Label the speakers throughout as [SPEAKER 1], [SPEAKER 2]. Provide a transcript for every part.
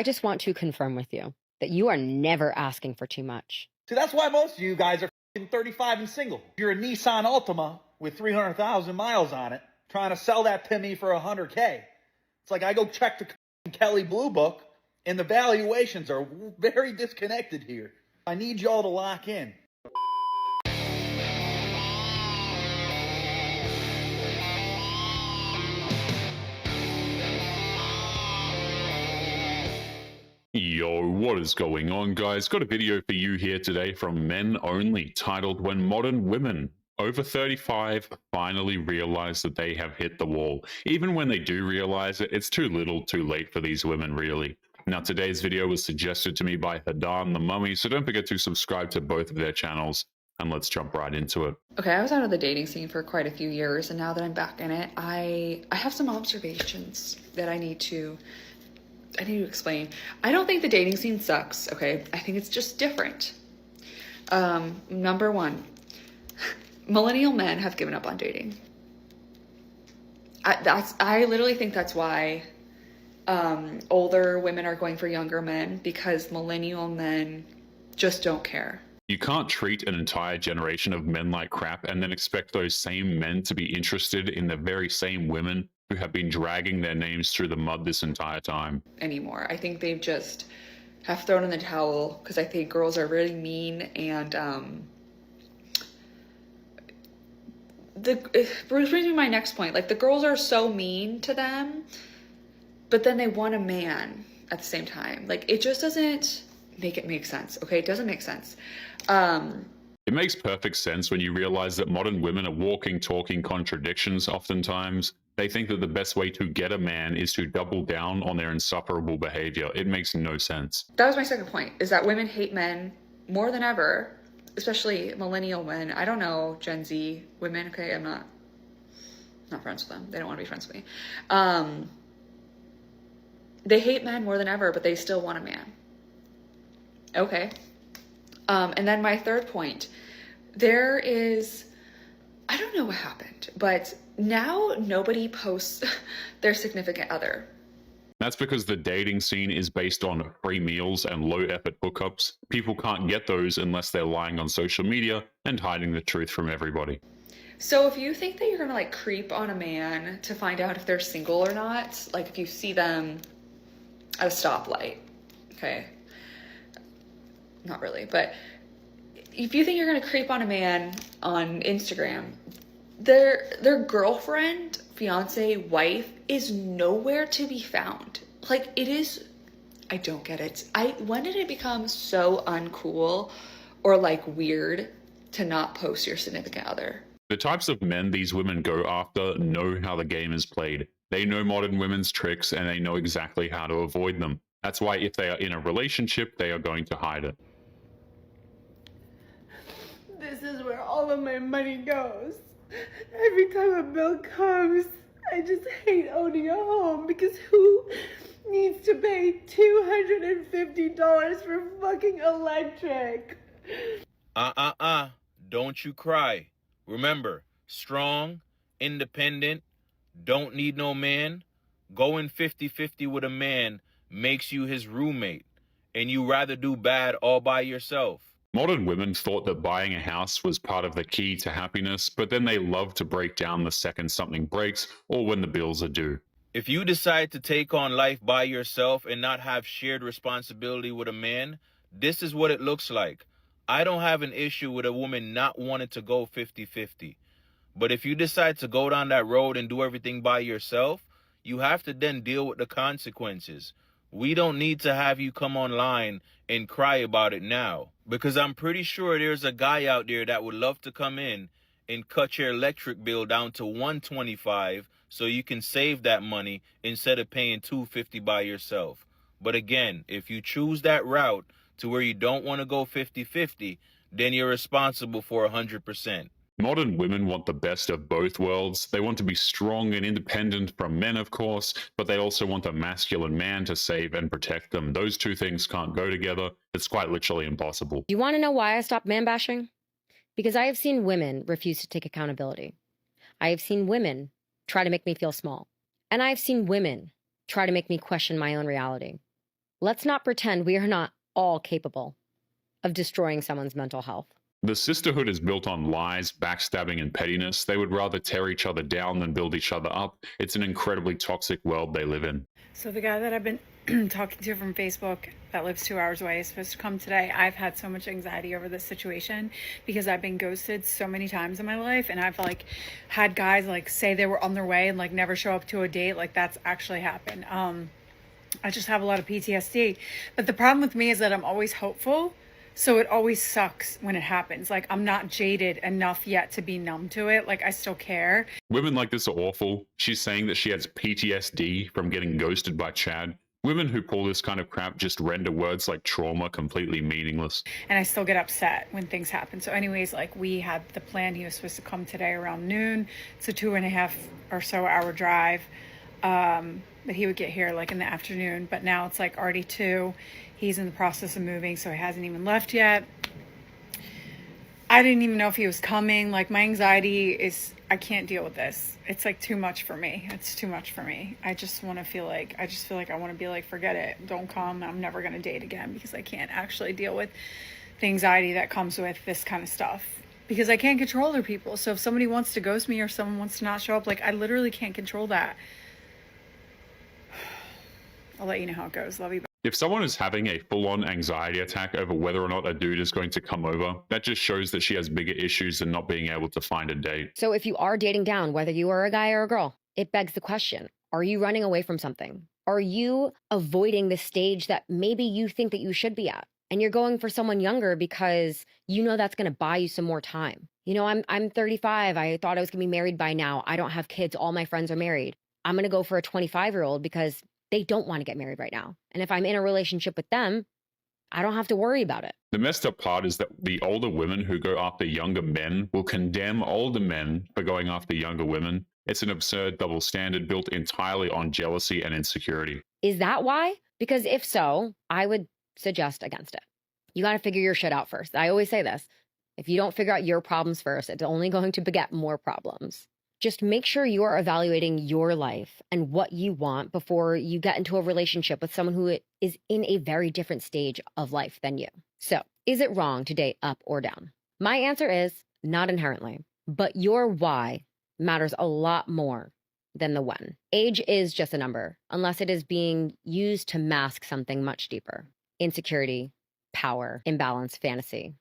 [SPEAKER 1] I just want to confirm with you that you are never asking for too much.
[SPEAKER 2] See, that's why most of you guys are 35 and single. If you're a Nissan Altima with 300,000 miles on it, trying to sell that to me for 100K. It's like I go check the Kelly Blue Book, and the valuations are very disconnected here. I need y'all to lock in.
[SPEAKER 3] Yo, what is going on, guys? Got a video for you here today from Men Only titled When Modern Women Over 35 Finally Realize That They Have Hit the Wall. Even when they do realize it, it's too little too late for these women, really. Now, today's video was suggested to me by Hadan the Mummy, so don't forget to subscribe to both of their channels, and let's jump right into it.
[SPEAKER 4] Okay, I was out of the dating scene for quite a few years, and now that I'm back in it, I have some observations that I need to explain. I don't think the dating scene sucks, okay? I think it's just different. Number one, millennial men have given up on dating. I literally think that's why older women are going for younger men, because millennial men just don't care.
[SPEAKER 3] You can't treat an entire generation of men like crap and then expect those same men to be interested in the very same women who have been dragging their names through the mud this entire time.
[SPEAKER 4] Anymore. I think they've just have thrown in the towel, because I think girls are really mean, and brings me to my next point. Like, the girls are so mean to them, but then they want a man at the same time. Like, it just doesn't make it make sense. Okay, it doesn't make sense.
[SPEAKER 3] It makes perfect sense when you realize that modern women are walking, talking contradictions oftentimes. They think that the best way to get a man is to double down on their insufferable behavior. It makes no sense.
[SPEAKER 4] That was my second point, is that women hate men more than ever, especially millennial men. I don't know Gen Z women, okay? I'm not friends with them. They don't want to be friends with me. They hate men more than ever, but they still want a man. Okay. And then my third point, there is, I don't know what happened, but now nobody posts their significant other.
[SPEAKER 3] That's because the dating scene is based on free meals and low effort hookups. People can't get those unless they're lying on social media and hiding the truth from everybody.
[SPEAKER 4] So if you think that you're gonna like creep on a man to find out if they're single or not, like if you see them at a stoplight, okay, not really, but if you think you're gonna creep on a man on Instagram, their girlfriend, fiance, wife is nowhere to be found. Like, it is, I don't get it. When did it become so uncool or like weird to not post your significant other?
[SPEAKER 3] The types of men these women go after know how the game is played. They know modern women's tricks and they know exactly how to avoid them. That's why if they are in a relationship, they are going to hide it.
[SPEAKER 5] This is where all of my money goes. Every time a bill comes, I just hate owning a home, because who needs to pay $250 for fucking electric?
[SPEAKER 6] Don't you cry. Remember, strong, independent, don't need no man. Going 50-50 with a man makes you his roommate, and you rather do bad all by yourself.
[SPEAKER 3] Modern women thought that buying a house was part of the key to happiness, but then they love to break down the second something breaks or when the bills are due.
[SPEAKER 6] If you decide to take on life by yourself and not have shared responsibility with a man, this is what it looks like. I don't have an issue with a woman not wanting to go 50-50. But if you decide to go down that road and do everything by yourself, you have to then deal with the consequences. We don't need to have you come online and cry about it now, because I'm pretty sure there's a guy out there that would love to come in and cut your electric bill down to $125 so you can save that money instead of paying $250 by yourself. But again, if you choose that route to where you don't want to go 50-50, then you're responsible for 100%.
[SPEAKER 3] Modern women want the best of both worlds. They want to be strong and independent from men, of course, but they also want a masculine man to save and protect them. Those two things can't go together. It's quite literally impossible.
[SPEAKER 1] You want to know why I stopped man bashing? Because I have seen women refuse to take accountability. I have seen women try to make me feel small. And I have seen women try to make me question my own reality. Let's not pretend we are not all capable of destroying someone's mental health.
[SPEAKER 3] The sisterhood is built on lies, backstabbing, and pettiness. They would rather tear each other down than build each other up. It's an incredibly toxic world they live in.
[SPEAKER 7] So the guy that I've been talking to from Facebook that lives 2 hours away is supposed to come today. I've had so much anxiety over this situation because I've been ghosted so many times in my life, and I've like had guys like say they were on their way and like never show up to a date. Like that's actually happened. I just have a lot of PTSD. But the problem with me is that I'm always hopeful. So it always sucks when it happens. Like I'm not jaded enough yet to be numb to it. Like I still care.
[SPEAKER 3] Women like this are awful. She's saying that she has PTSD from getting ghosted by Chad. Women who pull this kind of crap just render words like trauma completely meaningless.
[SPEAKER 7] And I still get upset when things happen. So anyways, like we had the plan. He was supposed to come today around noon. It's a 2.5 or so hour drive. But he would get here like in the afternoon. But now it's like already 2. He's in the process of moving, so he hasn't even left yet. I didn't even know if he was coming. Like my anxiety is, I can't deal with this. It's like too much for me. It's too much for me. I just feel like I want to be like, forget it. Don't come. I'm never going to date again because I can't actually deal with the anxiety that comes with this kind of stuff. Because I can't control other people. So if somebody wants to ghost me or someone wants to not show up, like I literally can't control that. I'll let you know how it goes. Love you.
[SPEAKER 3] If someone is having a full-on anxiety attack over whether or not a dude is going to come over, that just shows that she has bigger issues than not being able to find a date.
[SPEAKER 1] So if you are dating down, whether you are a guy or a girl, it begs the question, are you running away from something? Are you avoiding the stage that maybe you think that you should be at? And you're going for someone younger because you know that's going to buy you some more time. You know, I'm 35. I thought I was going to be married by now. I don't have kids. All my friends are married. I'm going to go for a 25-year-old because they don't want to get married right now. And if I'm in a relationship with them, I don't have to worry about it.
[SPEAKER 3] The messed up part is that the older women who go after younger men will condemn older men for going after younger women. It's an absurd double standard built entirely on jealousy and insecurity.
[SPEAKER 1] Is that why? Because if so, I would suggest against it. You got to figure your shit out first. I always say this. If you don't figure out your problems first, it's only going to beget more problems. Just make sure you are evaluating your life and what you want before you get into a relationship with someone who is in a very different stage of life than you. So, is it wrong to date up or down? My answer is not inherently, but your why matters a lot more than the when. Age is just a number, unless it is being used to mask something much deeper. Insecurity, power, imbalance, fantasy.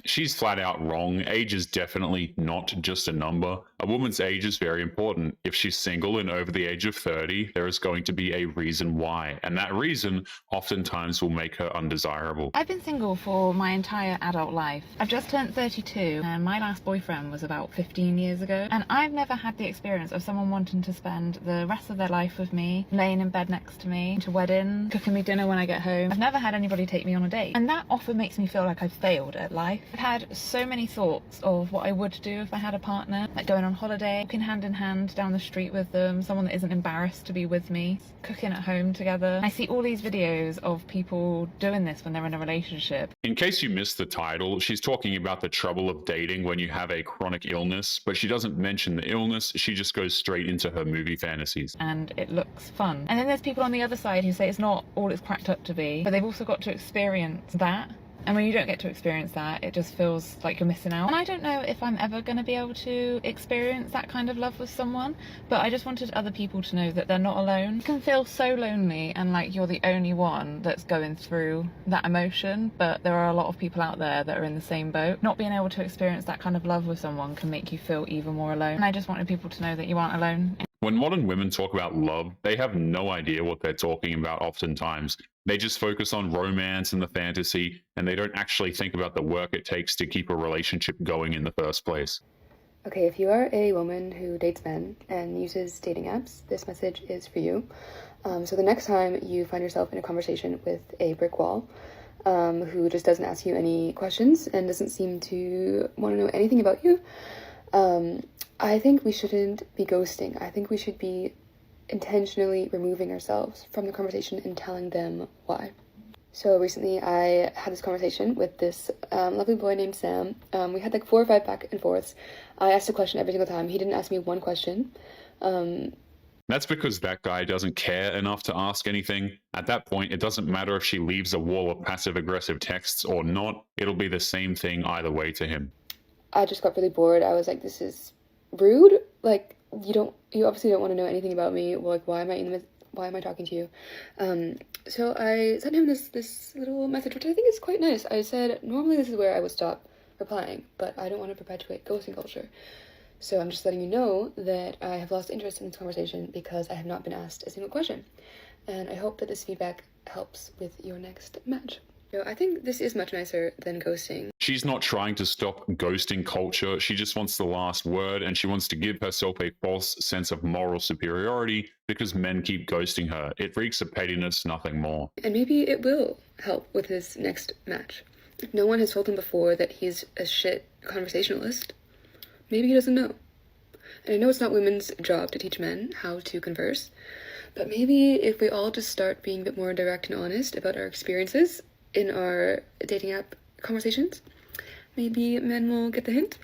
[SPEAKER 3] She's flat out wrong. Age is definitely not just a number. A woman's age is very important. If she's single and over the age of 30, there is going to be a reason why. And that reason oftentimes will make her undesirable.
[SPEAKER 8] I've been single for my entire adult life. I've just turned 32 and my last boyfriend was about 15 years ago. And I've never had the experience of someone wanting to spend the rest of their life with me, laying in bed next to me, to wedding, cooking me dinner when I get home. I've never had anybody take me on a date. And that often makes me feel like I've failed at life. I've had so many thoughts of what I would do if I had a partner, like going on holiday, walking hand in hand down the street with them, someone that isn't embarrassed to be with me, cooking at home together. I see all these videos of people doing this when they're in a relationship.
[SPEAKER 3] In case you missed the title, she's talking about the trouble of dating when you have a chronic illness, but she doesn't mention the illness. She just goes straight into her movie fantasies.
[SPEAKER 8] And it looks fun. And then there's people on the other side who say it's not all it's cracked up to be, but they've also got to experience that. And when you don't get to experience that, it just feels like you're missing out. And I don't know if I'm ever going to be able to experience that kind of love with someone, but I just wanted other people to know that they're not alone. You can feel so lonely and like you're the only one that's going through that emotion, but there are a lot of people out there that are in the same boat. Not being able to experience that kind of love with someone can make you feel even more alone. And I just wanted people to know that you aren't alone.
[SPEAKER 3] When modern women talk about love, they have no idea what they're talking about oftentimes. They just focus on romance and the fantasy, and they don't actually think about the work it takes to keep a relationship going in the first place.
[SPEAKER 9] Okay, if you are a woman who dates men and uses dating apps, this message is for you. So the next time you find yourself in a conversation with a brick wall, who just doesn't ask you any questions and doesn't seem to want to know anything about you, I think we shouldn't be ghosting. I think we should be intentionally removing ourselves from the conversation and telling them why. So recently I had this conversation with this lovely boy named Sam. We had like 4 or 5 back and forths. I asked a question every single time. He didn't ask me one question.
[SPEAKER 3] That's because that guy doesn't care enough to ask anything. At that point, it doesn't matter if she leaves a wall of passive-aggressive texts or not. It'll be the same thing either way to him.
[SPEAKER 9] I just got really bored. I was like, this is rude. Like, you obviously don't want to know anything about me. Well, like, why am I talking to you? So I sent him this little message, which I think is quite nice. I said, normally this is where I would stop replying, but I don't want to perpetuate ghosting culture. So I'm just letting you know that I have lost interest in this conversation because I have not been asked a single question. And I hope that this feedback helps with your next match. I think this is much nicer than ghosting.
[SPEAKER 3] She's not trying to stop ghosting culture. She just wants the last word, and she wants to give herself a false sense of moral superiority because men keep ghosting her. It reeks of pettiness, nothing more.
[SPEAKER 9] And maybe it will help with his next match. If no one has told him before that he's a shit conversationalist, maybe he doesn't know. And I know it's not women's job to teach men how to converse, but maybe if we all just start being a bit more direct and honest about our experiences in our dating app conversations, maybe men will get the hint.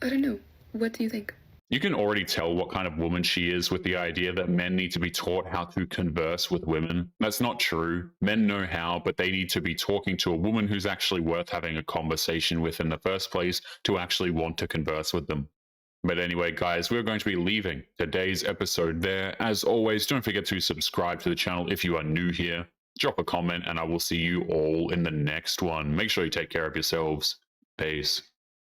[SPEAKER 9] I don't know. What do you think?
[SPEAKER 3] You can already tell what kind of woman she is with the idea that men need to be taught how to converse with women. That's not true. Men know how, but they need to be talking to a woman who's actually worth having a conversation with in the first place to actually want to converse with them. But anyway, guys, we're going to be leaving today's episode there. As always, don't forget to subscribe to the channel if you are new here. Drop a comment, and I will see you all in the next one. Make sure you take care of yourselves. Peace.